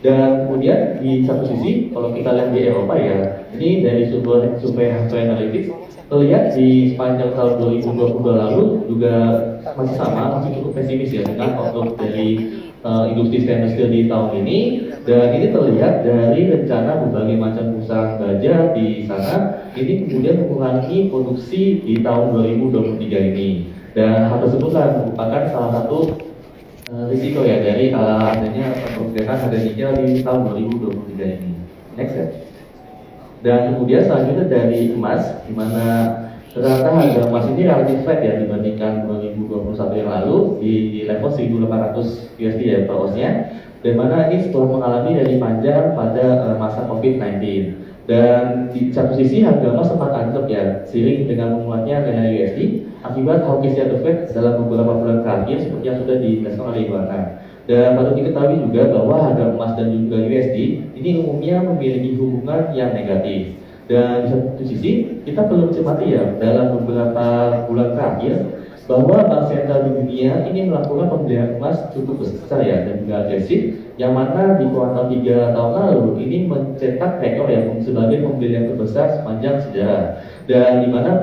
Dan kemudian di satu sisi kalau kita lihat di Eropa ya, ini dari survei Hansel Analytics terlihat di sepanjang tahun 2022 lalu juga masih sama, masih cukup pesimis ya dengan outlook dari industri stainless steel di tahun ini. Dan ini terlihat dari rencana berbagai macam perusahaan baja di sana ini kemudian mengurangi produksi di tahun 2023 ini. Dan hal tersebut merupakan salah satu risiko ya dari adanya pergerakan harga nikel di tahun 2023 ini. Next ya. Dan kemudian selanjutnya dari emas, di mana ternyata harga emas ini relatif flat ya dibandingkan 2021 yang lalu di level 1.800 USD ya per ounce-nya. Dan mana ini setelah mengalami rally panjang pada masa COVID-19. Dan di satu sisi harga emas sempat anjlok ya, seiring dengan menguatnya nilai USD akibat hawkishnya The Fed dalam beberapa bulan terakhir seperti yang sudah dijelaskan oleh Ibu Ana. Dan patut diketahui juga bahwa harga emas dan juga USD ini umumnya memiliki hubungan yang negatif. Dan di satu sisi kita perlu mencermati ya dalam beberapa bulan terakhir bahwa bank sentral di dunia ini melakukan pembelian emas cukup besar ya dan juga agresif, yang mana di kuartal 3 tahun lalu ini mencetak rekor ya sebagai pembelian terbesar sepanjang sejarah. Dan di mana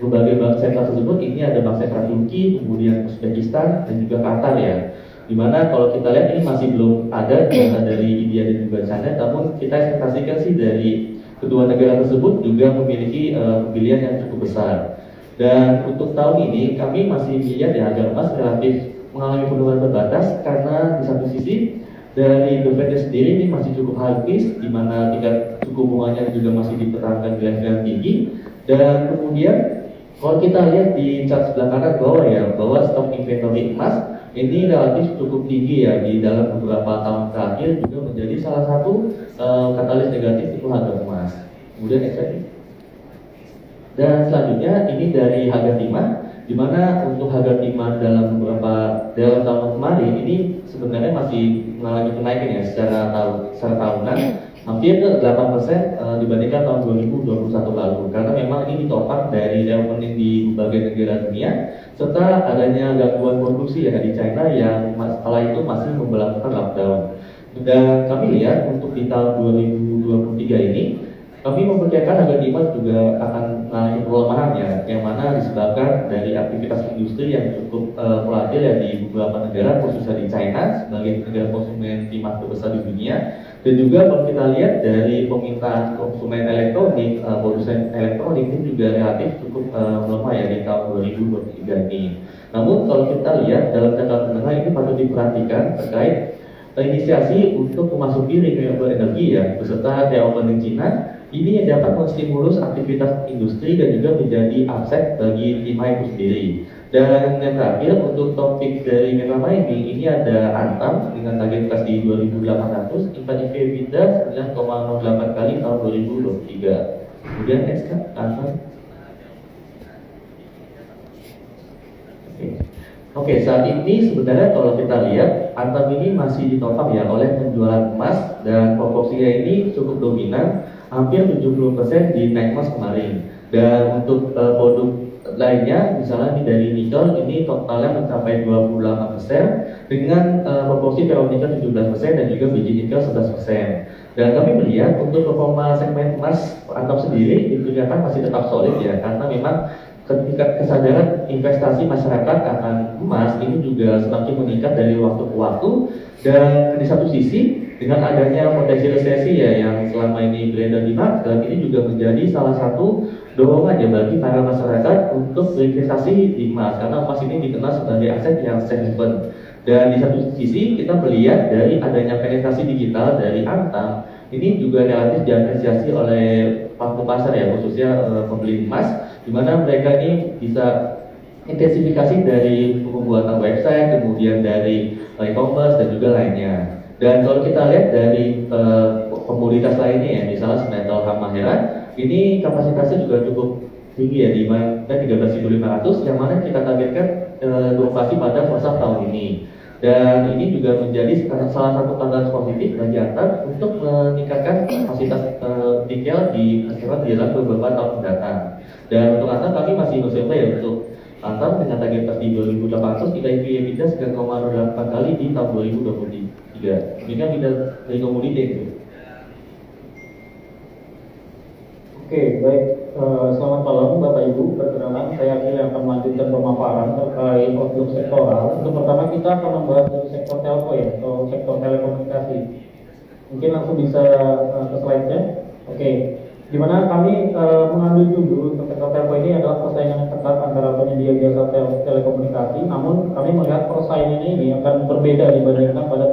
berbagai bank sentral tersebut ini ada bank sentral Turki, kemudian Uzbekistan dan juga Qatar ya. Dimana kalau kita lihat ini masih belum ada data dari India dan juga China, namun kita ekspektasikan sih dari kedua negara tersebut juga memiliki pembelian yang cukup besar. Dan untuk tahun ini kami masih melihat ya harga emas relatif mengalami penurunan terbatas karena di satu sisi dari The Fed sendiri ini masih cukup hawkish, di mana tingkat suku bunganya juga masih dipertahankan di level yang tinggi. Dan kemudian kalau kita lihat di chart sebelah kanan bawah ya, bahwa stok inventory emas ini relatif cukup tinggi ya di dalam beberapa tahun terakhir, juga menjadi salah satu katalis negatif untuk harga emas. Kemudian next slide. Dan selanjutnya ini dari harga timah, di mana untuk harga timah dalam tahun kemarin ini sebenarnya masih mengalami kenaikan ya secara tahunan hampir 8% dibandingkan tahun 2021 lalu, karena memang ini ditopang dari reopening di berbagai negara dunia serta adanya gangguan produksi ya di China yang kala itu masih memberlakukan lockdown. Dan kami lihat untuk di tahun 2023 ini kami memperkirakan harga timah juga akan mengalami pelemahan ya, yang mana disebabkan dari aktivitas industri yang cukup volatil ya di beberapa negara, khususnya di China sebagai negara konsumen timah terbesar di dunia. Dan juga kalau kita lihat dari permintaan konsumen elektronik, produsen elektronik ini juga relatif cukup melemah ya di tahun 2023 ini. Namun kalau kita lihat dalam jangka menengah ini patut diperhatikan terkait inisiasi untuk memasuki renewable energy ya beserta reopening Cina. Ini yang dapat menstimulus aktivitas industri dan juga menjadi aset bagi timah itu sendiri. Dan yang terakhir untuk topik dari Meta Mining ini ada Antam dengan target price di 2.800, impact EBITDA 9,08 kali tahun 2023. Kemudian next kan Antam. Oke, saat ini sebenarnya kalau kita lihat Antam ini masih ditopang ya oleh penjualan emas dan proporsinya ini cukup dominan, hampir 70% di naik emas kemarin. Dan untuk produk lainnya misalnya dari nikel ini totalnya mencapai 28% dengan proporsi ferronikel 17% dan juga biji nikel 11%. Dan kami melihat untuk performa segmen emas Antam sendiri diperkirakan masih tetap solid ya, karena memang ketika kesadaran investasi masyarakat akan emas ini juga semakin meningkat dari waktu ke waktu. Dan di satu sisi dengan adanya potensi resesi ya yang selama ini berada di market, ini juga menjadi salah satu dorongan ya bagi para masyarakat untuk berinvestasi di emas, karena emas ini dikenal sebagai aset yang safe haven. Dan di satu sisi kita melihat dari adanya penetrasi digital dari Antam ini juga relatif diapresiasi oleh pelaku pasar ya, khususnya pembeli emas, di mana mereka ini bisa intensifikasi dari pembuatan website, kemudian dari e-commerce dan juga lainnya. Dan kalau kita lihat dari komoditas lainnya ya, misalnya metal Halmahera, ini kapasitasnya juga cukup tinggi ya, di mana 13.500, yang mana kita targetkan beroperasi pada fase tahun ini. Dan ini juga menjadi salah satu tanda positif bagi Antam untuk meningkatkan kapasitas nikel di pasaran di dalam beberapa tahun mendatang. Dan untuk Antam kami masih mencoba ya untuk Antam dengan target di 2.800 kita EBITDA 9,08 kali di tahun 2023 3. Demikian kita dari komoditi itu. Oke, baik. Selamat malam Bapak Ibu. Perkenalan, saya Akhil yang akan melanjutkan pemaparan terkait outlook sektoral. Untuk pertama kita akan membahas dari sektor telco ya, atau sektor telekomunikasi. Mungkin langsung bisa ke slide-nya. Oke, di mana kami mengambil judul untuk sektor telco ini adalah persaingan yang ketat antara penyedia jasa telekomunikasi. Namun kami melihat persaingan ini akan berbeda dibandingkan beberapa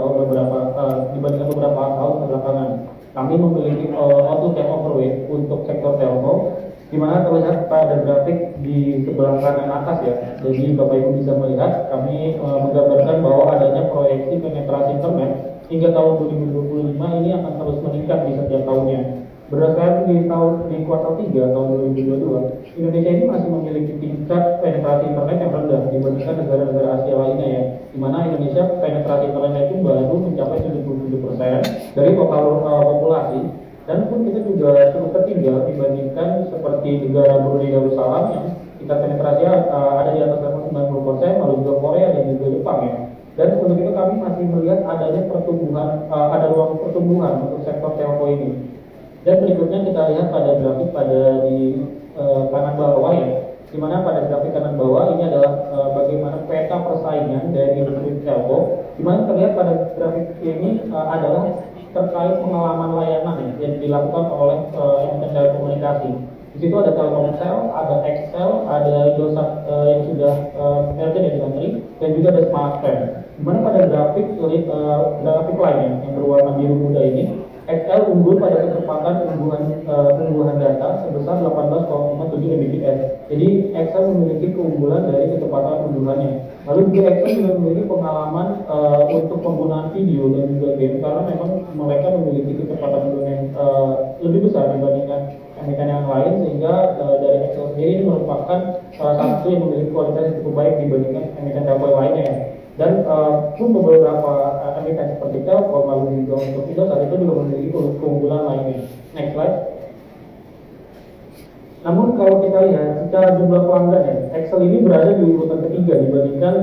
tahun belakangan. Kami memiliki outlook yang overweight untuk sektor telco, di mana terlihat pada grafik di sebelah kanan atas ya. Jadi Bapak Ibu bisa melihat kami menggambarkan bahwa adanya proyeksi penetrasi internet hingga tahun 2025 ini akan terus meningkat di setiap tahunnya. Berdasarkan di kuartal 3 tahun 2022, Indonesia ini masih memiliki tingkat penetrasi internet yang rendah dibandingkan negara-negara Asia lainnya ya. Di mana Indonesia penetrasi internet itu baru mencapai 77% dari total populasi, dan pun kita juga cukup tertinggal dibandingkan seperti negara Brunei Darussalam yang tingkat penetrasi ada di atas level 90%, lalu juga Korea dan juga Jepang ya. Dan untuk itu kami masih melihat adanya ada ruang pertumbuhan untuk sektor telco ini. Dan berikutnya kita lihat pada grafik di kanan bawah ya, di mana pada grafik kanan bawah ini adalah bagaimana peta persaingan dari industri telco, di mana terlihat pada grafik ini adalah terkait pengalaman layanan yang dilakukan oleh emiten telekomunikasi. Di situ ada Telkomsel, ada XL, ada Indosat yang sudah merger dengan Tri, dan juga ada Smartfren. Di mana pada grafik lainnya yang berwarna biru muda ini, XL unggul pada kecepatan pengumpulan data sebesar 18,7 Mbps. Jadi XL memiliki keunggulan dari kecepatan pengumpulannya. Lalu juga XL juga memiliki pengalaman untuk penggunaan video dan juga game, karena memang mereka memiliki kecepatan pengumpulan yang lebih besar dibandingkan emiten yang lain, sehingga dari XL sendiri ini merupakan salah satu yang memiliki kualitas yang cukup baik dibandingkan emiten telco lainnya. Dan pun beberapa emiten seperti Telkom, lalu juga untuk Indosat itu juga memiliki keunggulan lainnya. Next slide. Namun kalau kita lihat secara jumlah pelanggan ya, XL ini berada di urutan ketiga dibandingkan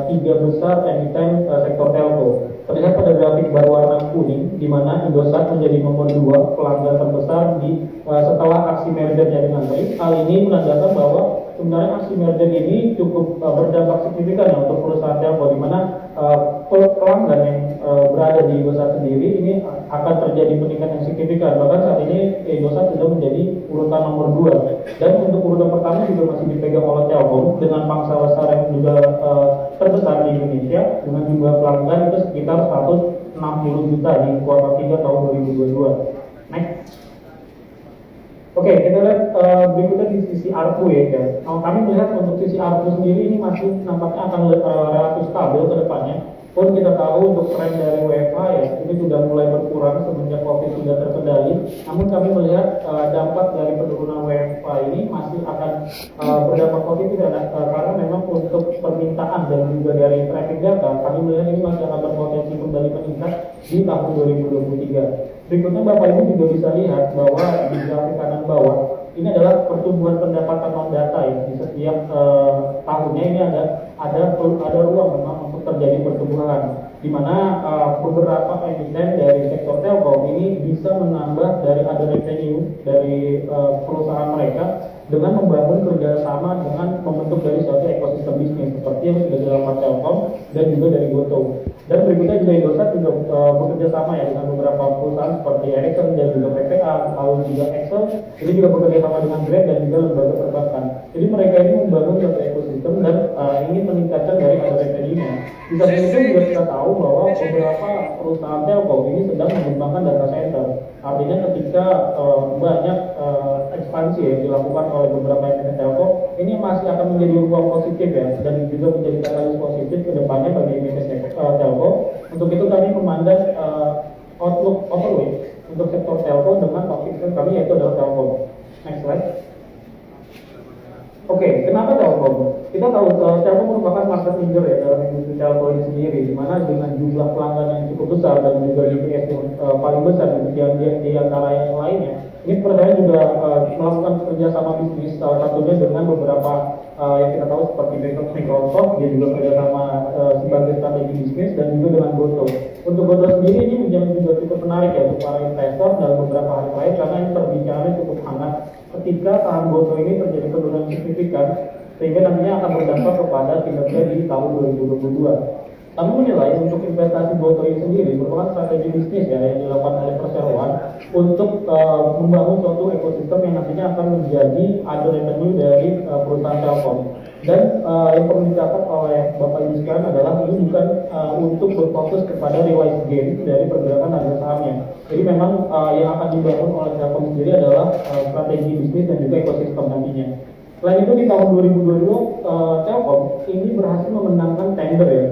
tiga besar emiten sektor telco. Terlihat pada grafik berwarna kuning, di mana Indosat menjadi nomor 2 pelanggan terbesar setelah aksi mergernya dengan Tri. Hal ini menandakan bahwa sebenarnya aksi merger ini cukup berdampak signifikan ya untuk perusahaan telco, di mana pelanggan yang berada di Indosat sendiri ini akan terjadi peningkatan yang signifikan. Bahkan saat ini Indosat sudah menjadi urutan nomor 2, dan untuk urutan pertama juga masih dipegang oleh Telkom dengan pangsa besar yang juga terbesar di Indonesia dengan jumlah pelanggan itu sekitar 160 juta di kuartal 3 tahun 2022. Next. Oke, kita lihat berikutnya di sisi ARPU ya. Nah, kami melihat untuk sisi ARPU sendiri ini masih nampaknya akan relatif stabil ke depannya. Pun kita tahu untuk tren dari WFH ya, ini sudah mulai berkurang semenjak COVID sudah terkendali. Namun kami melihat dampak dari penurunan WFH ini masih akan berdampak positif ya, karena memang untuk permintaan dan juga dari traffic data, kami melihat ini masih akan berpotensi kembali meningkat di tahun 2023. Berikutnya Bapak Ibu juga bisa lihat bahwa di grafik kanan bawah ini adalah pertumbuhan pendapatan non data ya. Di setiap tahunnya ini ada ruang memang untuk terjadi pertumbuhan, di mana beberapa emiten dari sektor telco ini bisa menambah dari ada revenue dari perusahaan mereka dengan membangun kerjasama dengan membentuk dari suatu ekosistem bisnis seperti yang sudah dilakukan Telkom dan juga dari Goto. Dan berikutnya juga Indosat juga bekerja sama ya dengan beberapa perusahaan seperti Ericsson dan juga PPA, lalu juga Excel. Ini juga bekerja sama dengan Grab dan juga lembaga perbankan. Jadi mereka ini membangun suatu ekosistem dan ingin meningkatkan dari ada revenue-nya. Di samping itu juga kita tahu bahwa beberapa perusahaan telco ini sedang mengembangkan data center. Artinya ketika banyak ekspansi yang dilakukan oleh beberapa emiten telco, ini masih akan menjadi ruang positif ya, dan juga menjadi katalis positif ke depannya bagi emiten telco. Untuk itu kami memandang outlook overweight untuk sektor telco dengan topik kami yaitu adalah Telkom. Next slide. Oke, kenapa Telkom? Kita tahu Telkom merupakan market leader ya dalam industri telco ini sendiri, di mana dengan jumlah pelanggan yang cukup besar dan juga UPS yang paling besar di antara yang lainnya. Ini percaya juga melakukan kerjasama bisnis, salah satunya dengan beberapa yang kita tahu seperti Microsoft, dia juga kerjasama sebagai strategi bisnis, dan juga dengan Goto. Untuk Goto sendiri ini menjadi juga cukup menarik ya untuk para investor dalam beberapa hari terakhir, karena ini terbicara cukup hangat ketika saham Goto ini terjadi penurunan signifikan, sehingga nantinya akan berdampak kepada kinerja di tahun 2022. Kami menilai untuk investasi Goto ini sendiri merupakan strategi bisnis ya yang dilakukan oleh perseroan untuk membangun suatu ekosistem yang nantinya akan menjadi ada revenue dari perusahaan Telkom. Dan yang perlu dicatat oleh Bapak Ibu sekalian adalah ini bukan untuk berfokus kepada realized gain dari pergerakan harga sahamnya. Jadi memang yang akan dibangun oleh Telkom sendiri adalah strategi bisnis dan juga ekosistem nantinya. Selain itu di tahun 2022 Telkom ini berhasil memenangkan tender ya.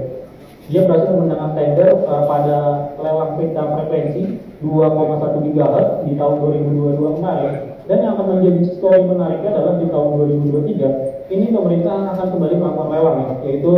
Dia berhasil memenangkan tender pada lelang pita frekuensi 2,1 GHz di tahun 2022 kemarin. Dan yang akan menjadi story menariknya adalah di tahun 2023 ini pemerintah akan kembali melakukan lelang ya, yaitu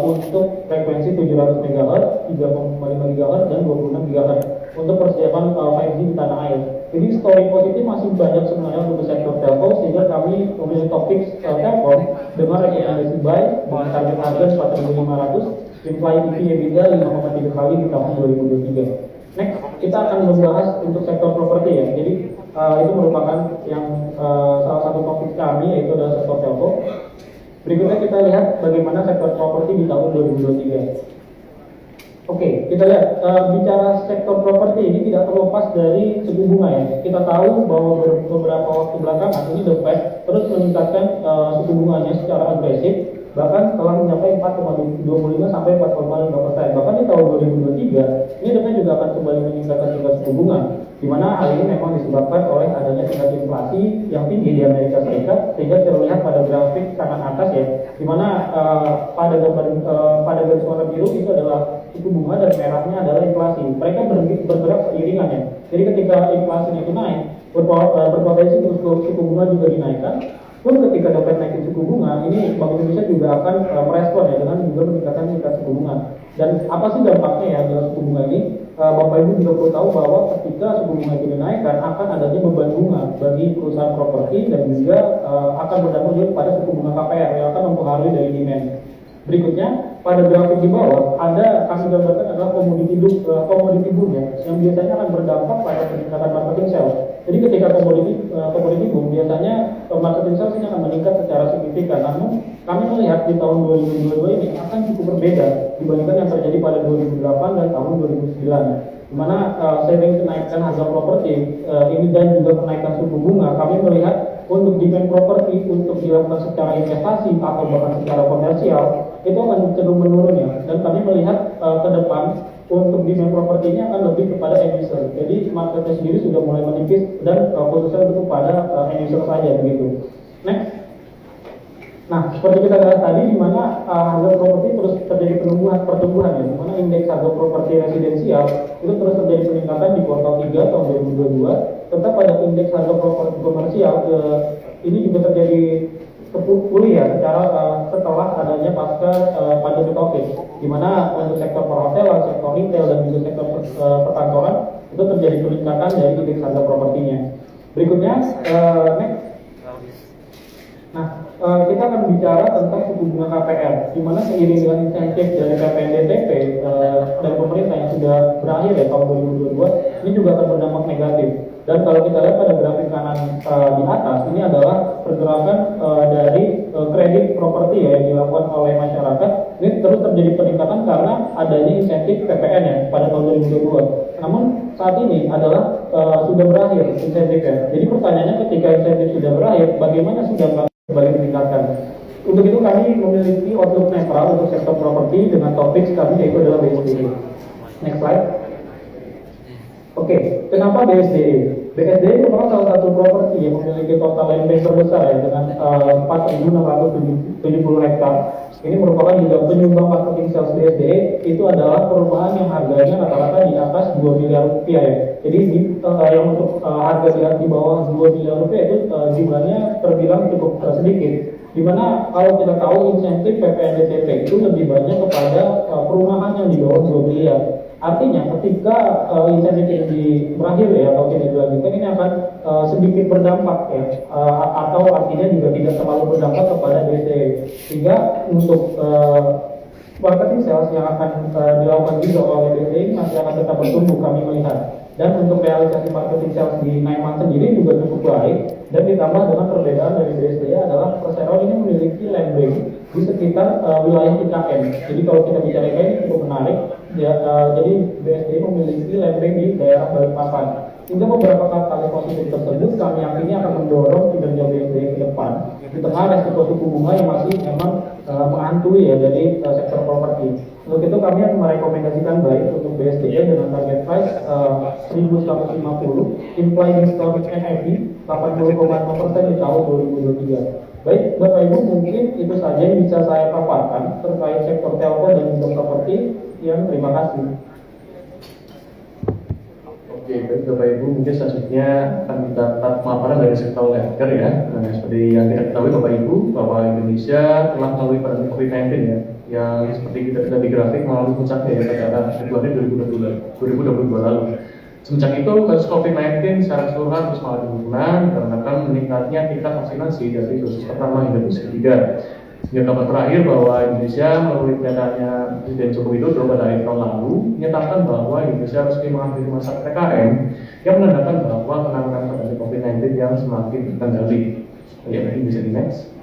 untuk frekuensi 700 MHz, 3,5 GHz, dan 26 GHz untuk persiapan 5G di tanah air. Jadi story positif masih banyak sebenarnya untuk sektor telco, sehingga kami memilih topik Telkom dengan rekomendasi buy dengan target harga 4.500, implied EV EBITDA 5,3 kali di tahun 2023. Next, kita akan membahas untuk sektor properti ya. Jadi itu merupakan yang salah satu topik kami, yaitu adalah sektor telco. Berikutnya kita lihat bagaimana sektor properti di tahun 2023. Oke, kita lihat bicara sektor properti ini tidak terlepas dari suku bunga ya. Kita tahu bahwa beberapa waktu belakangan ini The Fed terus meningkatkan suku bunganya secara agresif, bahkan telah mencapai 4,25 sampai 4,5%. Bahkan di tahun 2023 ini The Fed juga akan kembali meningkatkan tingkat suku bunga, di mana hal ini memang disebabkan oleh adanya tingkat inflasi yang tinggi di Amerika Serikat, sehingga terlihat pada grafik kanan atas ya, di mana pada garis warna biru itu adalah suku bunga dan merahnya adalah inflasi. Mereka bergerak seiringan ya. Jadi ketika inflasinya itu naik, berpotensi suku bunga juga dinaikkan. Pun ketika dapat naikin suku bunga, ini Bank Indonesia juga akan merespon ya dengan juga meningkatkan tingkat suku bunga. Dan apa sih dampaknya ya dalam suku bunga ini? Bapak Ibu juga perlu tahu bahwa ketika suku bunga itu dinaikkan akan adanya beban bunga bagi perusahaan properti, dan juga akan berdampak juga pada suku bunga KPR yang akan mempengaruhi dari demand. Berikutnya pada grafik di bawah ada kami gambarkan adalah komoditi boom ya, yang biasanya akan berdampak pada peningkatan marketing sales. Jadi ketika komoditi boom biasanya marketing sales ini akan meningkat secara signifikan. Namun kami melihat di tahun 2022 ini akan cukup berbeda dibandingkan yang terjadi pada 2008 dan tahun 2009, di mana seiring kenaikan harga properti ini dan juga kenaikan suku bunga, kami melihat untuk demand properti untuk dilakukan secara investasi atau bahkan secara komersial itu akan cenderung menurun ya. Dan kami melihat ke depan untuk demand propertinya akan lebih kepada end user. Jadi marketnya sendiri sudah mulai menipis dan khususnya untuk pada end user saja begitu. Next. Nah, seperti kita lihat tadi, di mana harga properti terus terjadi pertumbuhan ya, di mana indeks harga properti residensial itu terus terjadi peningkatan di kuartal 3 tahun 2022, serta pada indeks harga properti komersial ini juga terjadi pulih ya setelah adanya pasca pandemi Covid, di mana untuk sektor perhotelan, sektor retail, dan juga sektor perkantoran itu terjadi peningkatan dari indeks harga propertinya. Berikutnya, next. Nah, kita akan bicara tentang suku bunga KPR, di mana seiring dengan insentif dari PPNBTP dan pemerintah yang sudah berakhir ya tahun 2022, ini juga akan berdampak negatif. Dan kalau kita lihat pada grafik kanan di atas, ini adalah pergerakan dari kredit properti ya yang dilakukan oleh masyarakat. Ini terus terjadi peningkatan karena adanya insentif PPN ya pada tahun 2022. Namun saat ini adalah sudah berakhir insentifnya. Jadi pertanyaannya, ketika insentif sudah berakhir, bagaimana sudah kembali meningkatkan? Untuk itu kami memiliki outlook netral untuk sektor properti dengan topik kami yaitu adalah BSDE. Next slide. Oke, kenapa BSDE? BSDE merupakan salah satu properti yang memiliki total land bank terbesar ya dengan 4.670 hektar. Ini merupakan juga penyumbang marketing sales BSDE itu adalah perumahan yang harganya rata-rata di atas 2 miliar rupiah ya. Jadi yang untuk harga di bawah 2 miliar rupiah itu jumlahnya terbilang cukup sedikit. Dimana kalau kita tahu insentif PPNBTP itu lebih banyak kepada perumahan yang di bawah 2 miliar. Artinya ketika insentif ini berakhir ya atau tidak dilanjutkan, ini akan sedikit berdampak ya, atau artinya juga tidak terlalu berdampak kepada BSD. Sehingga untuk marketing sales yang akan dilakukan juga oleh BSD ini masih akan tetap bertumbuh kami melihat. Dan untuk realisasi marketing sales di 9 months sendiri juga cukup baik, dan ditambah dengan perbedaan dari BSD adalah Persero ini memiliki land bank di sekitar wilayah IKN. Jadi kalau kita bicara IKN ini cukup menarik ya, jadi BSD memiliki land bank di daerah Balikpapan. Sehingga beberapa kali positif tersebut kami yakini akan mendorong kinerja BSD ke depan di tengah resiko suku bunga yang masih memang menghantui ya dari sektor properti. Untuk itu kami akan merekomendasikan baik untuk BSD dengan target price 1.150, implied historic NAV 80,5% di tahun 2023. Baik Bapak Ibu, mungkin itu saja yang bisa saya paparkan terkait sektor telco dan juga properti. Terima kasih. Oke, baik Bapak Ibu, mungkin selanjutnya akan kita pemaparan dari sektor healthcare ya. Nah, seperti yang kita ketahui Bapak Ibu, bahwa Indonesia telah melalui pandemi COVID-19 ya, yang seperti kita lihat di grafik melalui puncaknya ya pada Februari 2022 lalu. Semenjak itu kasus COVID-19 secara keseluruhan terus mengalami penurunan dikarenakan meningkatnya tingkat vaksinasi dari dosis pertama hingga dosis ketiga. Hingga kabar terakhir bahwa Indonesia melalui pernyataannya Presiden Joko Widodo pada akhir tahun lalu menyatakan bahwa Indonesia resmi mengakhiri masa PPKM yang menandakan bahwa penanganan pandemi COVID-19 yang semakin terkendali. Ya, mungkin bisa di next.